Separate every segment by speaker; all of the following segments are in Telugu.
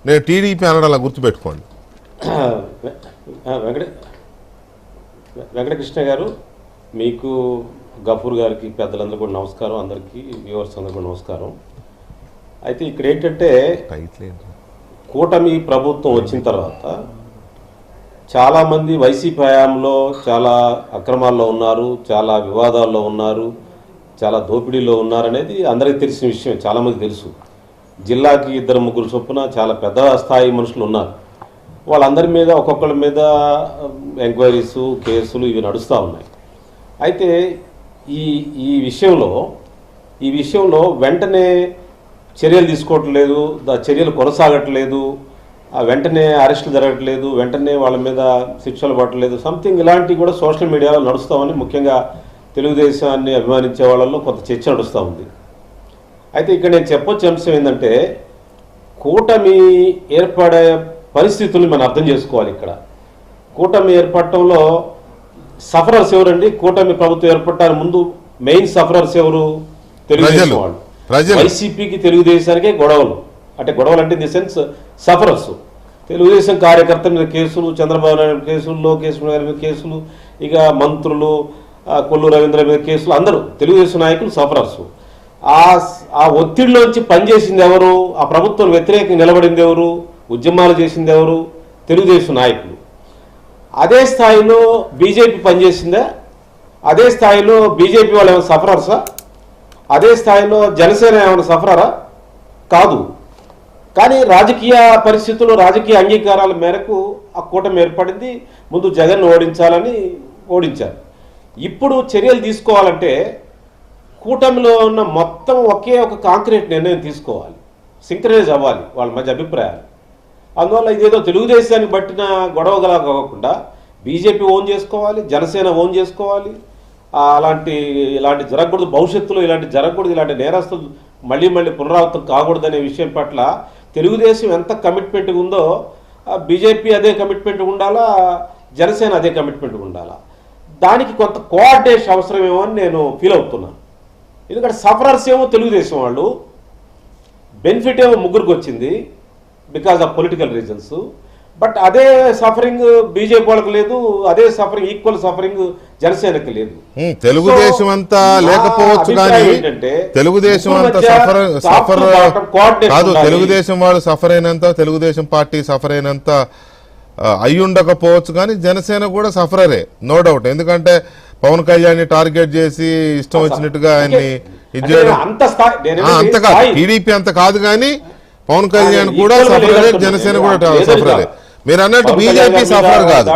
Speaker 1: నేను టీడీపీ అనడం అలా గుర్తుపెట్టుకోండి.
Speaker 2: వెంకటకృష్ణ గారు, మీకు గఫూర్ గారికి పెద్దలందరూ కూడా నమస్కారం, అందరికీ వ్యూవర్స్ అందరూ కూడా నమస్కారం. అయితే ఇక్కడ ఏంటంటే కూటమి ప్రభుత్వం వచ్చిన తర్వాత చాలామంది వైసీపీ హయాంలో చాలా అక్రమాల్లో ఉన్నారు, చాలా వివాదాల్లో ఉన్నారు, చాలా దోపిడీలో ఉన్నారనేది అందరికీ తెలిసిన విషయం, చాలామంది తెలుసు. జిల్లాకి 2-3 చొప్పున చాలా పెద్ద స్థాయి మనుషులు ఉన్నారు. వాళ్ళందరి మీద ఒక్కొక్కరి మీద ఎంక్వైరీసు, కేసులు ఇవి నడుస్తూ ఉన్నాయి. అయితే ఈ విషయంలో వెంటనే చర్యలు తీసుకోవట్లేదు, చర్యలు కొనసాగట్లేదు, వెంటనే అరెస్టులు జరగట్లేదు, వెంటనే వాళ్ళ మీద శిక్షలు పట్టలేదు, సంథింగ్ ఇలాంటివి కూడా సోషల్ మీడియాలో నడుస్తామని ముఖ్యంగా తెలుగుదేశాన్ని అభిమానించే వాళ్ళల్లో కొంత చర్చ నడుస్తూ ఉంది. అయితే ఇక్కడ నేను చెప్పొచ్చే అంశం ఏంటంటే, కూటమి ఏర్పడే పరిస్థితుల్ని మనం అర్థం చేసుకోవాలి. ఇక్కడ కూటమి ఏర్పడటంలో సఫరర్స్ ఎవరండి? కూటమి ప్రభుత్వం ఏర్పడటానికి ముందు మెయిన్ సఫరర్స్ ఎవరు? తెలుగుదేశం వాళ్ళు. వైసీపీకి తెలుగుదేశానికే గొడవలు, అంటే గొడవలు అంటే in the sense sufferers. Telugu Desam కార్యకర్తల మీద కేసులు, చంద్రబాబు నాయుడు కేసులు, లోకేష్ గారి మీద కేసులు, ఇక మంత్రులు, కొల్లు రవీంద్ర మీద కేసులు, అందరూ తెలుగుదేశం నాయకులు సఫరర్స్. ఆ ఒత్తిడిలోంచి పనిచేసింది ఎవరు? ఆ ప్రభుత్వం వ్యతిరేకంగా నిలబడింది ఎవరు? ఉద్యమాలు చేసింది ఎవరు? తెలుగుదేశం నాయకులు. అదే స్థాయిలో బీజేపీ పనిచేసిందా? అదే స్థాయిలో బీజేపీ వాళ్ళు ఏమైనా సఫరర్సా? అదే స్థాయిలో జనసేన ఏమైనా సఫరరా? కాదు. కానీ రాజకీయ పరిస్థితులు, రాజకీయ అంగీకారాల మేరకు ఆ కూటమి ఏర్పడింది. ముందు జగన్ ఓడించాలని ఓడించారు. ఇప్పుడు చర్యలు తీసుకోవాలంటే కూటమిలో ఉన్న మొత్తం ఒకే ఒక కాంక్రీట్ నిర్ణయం తీసుకోవాలి, సింక్రనైజ్ అవ్వాలి వాళ్ళ మధ్య అభిప్రాయాలు. అందువల్ల ఇదేదో తెలుగుదేశానికి బట్టిన గొడవగలా కాకుండా బీజేపీ ఓన్ చేసుకోవాలి, జనసేన ఓన్ చేసుకోవాలి. ఇలాంటి జరగకూడదు, భవిష్యత్తులో ఇలాంటి జరగకూడదు, ఇలాంటి నేరస్తులు మళ్ళీ పునరావృతం కాకూడదనే విషయం పట్ల తెలుగుదేశం ఎంత కమిట్మెంట్గా ఉందో బీజేపీ అదే కమిట్మెంట్ ఉండాలా, జనసేన అదే కమిట్మెంట్ ఉండాలా. దానికి కొంత కోఆర్డినేషన్ అవసరమేమో అని నేను ఫీల్ అవుతున్నాను. ఎందుకంటే సఫరర్స్ ఏమో తెలుగుదేశం వాళ్ళు, బెనిఫిట్ ఏమో ముగ్గురికి వచ్చింది because of political reasons. But అదే సఫరింగ్ బీజేపీ వాళ్ళకి లేదు, అదే సఫరింగ్, ఈక్వల్ సఫరింగ్ జనసేనకి లేదు.
Speaker 1: తెలుగుదేశం అంతా లేకపోవచ్చు కానీ తెలుగుదేశం అంతా సఫర్ కాదు. తెలుగుదేశం వాళ్ళు సఫర్ అయినంత, తెలుగుదేశం పార్టీ సఫర్ అయినంత అయి ఉండకపోవచ్చు కానీ జనసేన కూడా సఫరరే, నో డౌట్. ఎందుకంటే పవన్ కళ్యాణ్ టార్గెట్ చేసి ఇష్టం వచ్చినట్టుగా ఆయన్ని ఇది చేయడం అంత కాదు, టీడీపీ అంత కాదు కానీ పవన్ కళ్యాణ్ కూడా సఫరరే, జనసేన కూడా సఫరరే. మీరు అన్నట్టు బీజేపీ సఫర్ కాదు,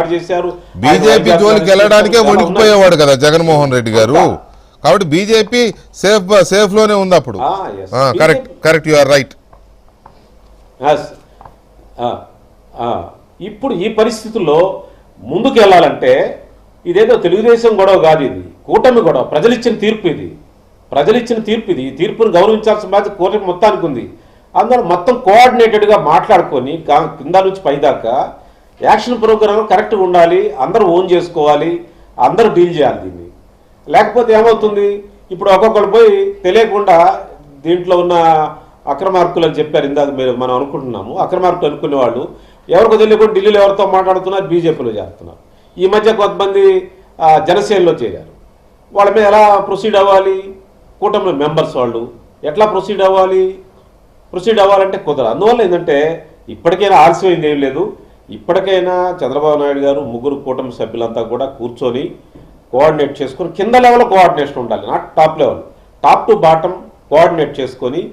Speaker 1: బీజేపీ జోలికి వెళ్ళడానికే వణికిపోయేవాడు కదా జగన్మోహన్ రెడ్డి గారు. కాబట్టి బీజేపీ సేఫ్ లోనే ఉంది అప్పుడు. Correct, you are right.
Speaker 2: ఇప్పుడు ఈ పరిస్థితుల్లో ముందుకు వెళ్ళాలంటే ఇదేదో తెలుగుదేశం గొడవ కాదు, ఇది కూటమి గొడవ. ప్రజలిచ్చిన తీర్పు ఇది. ఈ తీర్పును గౌరవించాల్సిన బాధ్యత కూటమి మొత్తానికి ఉంది. అందువల్ల మొత్తం కోఆర్డినేటెడ్గా మాట్లాడుకొని కింద నుంచి పైదాకా యాక్షన్ ప్రోగ్రామ్ కరెక్ట్గా ఉండాలి, అందరూ ఓన్ చేసుకోవాలి, అందరూ డీల్ చేయాలి దీన్ని. లేకపోతే ఏమవుతుంది, ఇప్పుడు ఒక్కొక్కరు పోయి తెలియకుండా దీంట్లో ఉన్న అక్రమార్కులు అని చెప్పారు ఇందాక మనం అనుకుంటున్నాము. అక్రమార్కులు అనుకునే వాళ్ళు ఎవరికో తెలియకుండా ఢిల్లీలో ఎవరితో మాట్లాడుతున్నారు, బీజేపీలో చేరుతున్నారు. ఈ మధ్య కొంతమంది జనసేనలో చేరారు. వాళ్ళ మీద ఎలా ప్రొసీడ్ అవ్వాలి? కూటమిలో మెంబర్స్ వాళ్ళు ఎట్లా ప్రొసీడ్ అవ్వాలంటే కుదరదు. అందువల్ల ఏంటంటే ఇప్పటికైనా ఆలస్యమైంది ఏం లేదు. ఇప్పటికైనా చంద్రబాబు నాయుడు గారు, ముగ్గురు కూటమి సభ్యులంతా కూడా కూర్చొని కోఆర్డినేట్ చేసుకొని, కింద లెవెల్ కోఆర్డినేషన్ ఉండాలి, not top level, top to bottom coordinate చేసుకొని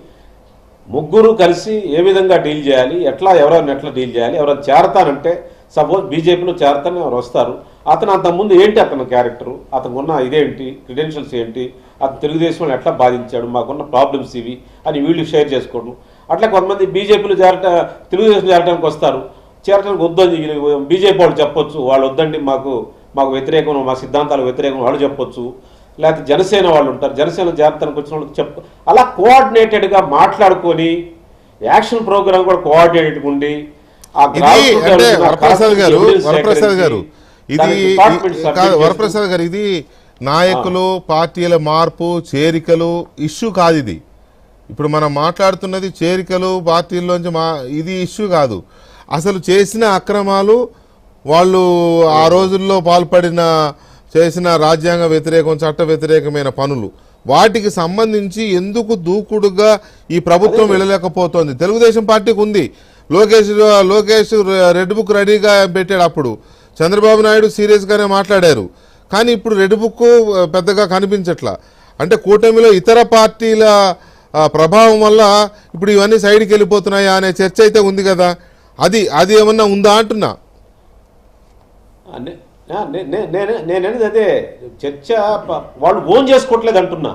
Speaker 2: ముగ్గురు కలిసి ఏ విధంగా డీల్ చేయాలి, ఎవరైనా ఎట్లా డీల్ చేయాలి. ఎవరైనా చేరతానంటే సపోజ్ బీజేపీలో చేరతానని ఎవరు వస్తారు, అతను అంతకుముందు ఏంటి, అతని క్యారెక్టరు, అతనికి ఉన్న ఇదేంటి, క్రెడెన్షియల్స్ ఏంటి, అతను తెలుగుదేశంలో ఎట్లా బాధించాడు, మాకున్న ప్రాబ్లమ్స్ ఇవి అని వీళ్ళు షేర్ చేసుకోవడం. అట్లా కొంతమంది బీజేపీలో తెలుగుదేశం చేరడానికి వస్తారు, చేరడానికి వద్దని బీజేపీ వాళ్ళు చెప్పొచ్చు, వాళ్ళు వద్దండి మాకు వ్యతిరేకం, మా సిద్ధాంతాలకు వ్యతిరేకం వాళ్ళు చెప్పొచ్చు. లేకపోతే జనసేన వాళ్ళు ఉంటారు, జనసేన చేరడానికి వచ్చిన వాళ్ళకి అలా కోఆర్డినేటెడ్గా మాట్లాడుకొని యాక్షన్ ప్రోగ్రామ్ కూడా కోఆర్డినేటెడ్గా ఉండి
Speaker 1: వరప్రసాద్ గారు ఇది నాయకులు, పార్టీల మార్పు, చేరికలు ఇష్యూ కాదు. ఇది ఇప్పుడు మనం మాట్లాడుతున్నది చేరికలు పార్టీల్లోంచి ఇది ఇష్యూ కాదు. అసలు చేసిన అక్రమాలు, వాళ్ళు ఆ రోజుల్లో చేసిన రాజ్యాంగ వ్యతిరేకం, చట్ట వ్యతిరేకమైన పనులు, వాటికి సంబంధించి ఎందుకు దూకుడుగా ఈ ప్రభుత్వం వెళ్ళలేకపోతోంది? తెలుగుదేశం పార్టీకి ఉంది. లోకేష్ రెడ్ బుక్ రెడీగా పెట్టాడు. అప్పుడు చంద్రబాబు నాయుడు సీరియస్గానే మాట్లాడారు. కానీ ఇప్పుడు రెడ్ బుక్ పెద్దగా కనిపించట్లా. అంటే కూటమిలో ఇతర పార్టీల ప్రభావం వల్ల ఇప్పుడు ఇవన్నీ సైడ్కి వెళ్ళిపోతున్నాయా అనే చర్చ అయితే ఉంది కదా. అది ఏమన్నా ఉందా అంటున్నా.
Speaker 2: నేననేది అదే చర్చ. వాళ్ళు ఓన్ చేసుకోవట్లేదు అంటున్నా.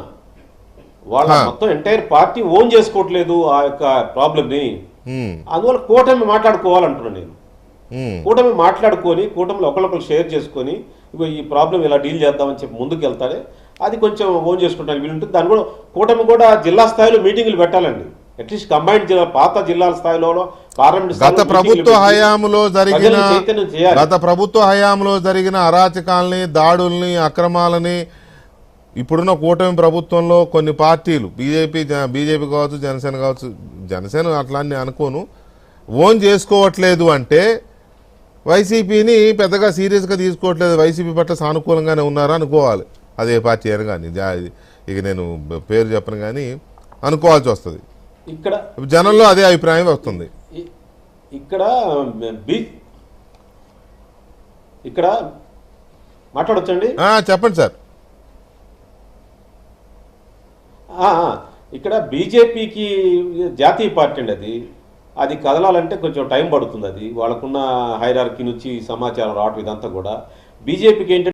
Speaker 2: వాళ్ళ మొత్తం ఎంటైర్ పార్టీ ఓన్ చేసుకోవట్లేదు ఆ యొక్క ప్రాబ్లమ్ని. అందువల్ల కూటమి మాట్లాడుకోవాలంటున్నా నేను. కూటమి మాట్లాడుకొని కూటమిలో ఒకళ్ళొకరు షేర్ చేసుకొని ఇగో ఈ ప్రాబ్లం ఇలా డీల్ చేద్దామని చెప్పి ముందుకు వెళ్తారే, అది కొంచెం ఓన్ చేసుకుంటానికి వీలుంటుంది. దాన్ని కూడా కూటమి కూడా జిల్లా స్థాయిలో మీటింగులు పెట్టాలండి. అట్లీస్ట్ కంబైన్డ్ జిల్లా, పాత జిల్లాల స్థాయిలో పార్లమెంట్
Speaker 1: గత ప్రభుత్వ హయాంలో జరిగిన అరాచకాలని, దాడుల్ని, అక్రమాలని ఇప్పుడున్న కూటమి ప్రభుత్వంలో కొన్ని పార్టీలు, బీజేపీ కావచ్చు, జనసేన కావచ్చు, జనసేన అట్లా అనుకోను, ఓన్ చేసుకోవట్లేదు అంటే వైసీపీని పెద్దగా సీరియస్గా తీసుకోవట్లేదు, వైసీపీ పట్ల సానుకూలంగానే ఉన్నారా అనుకోవాలి. అదే పార్టీ అని కానీ ఇక నేను పేరు చెప్పను కానీ అనుకోవాల్సి వస్తుంది.
Speaker 2: ఇక్కడ
Speaker 1: జనంలో అదే అభిప్రాయం వస్తుంది.
Speaker 2: ఇక్కడ మాట్లాడొచ్చండి.
Speaker 1: చెప్పండి సార్.
Speaker 2: ఇక్కడ బీజేపీకి జాతీయ పార్టీ అండి. అది కదలాలంటే కొంచెం టైం పడుతుంది. అది వాళ్ళకున్న హైరార్కీ నుంచి సమాచారం రావటం ఇదంతా కూడా. బీజేపీకి ఏంటంటే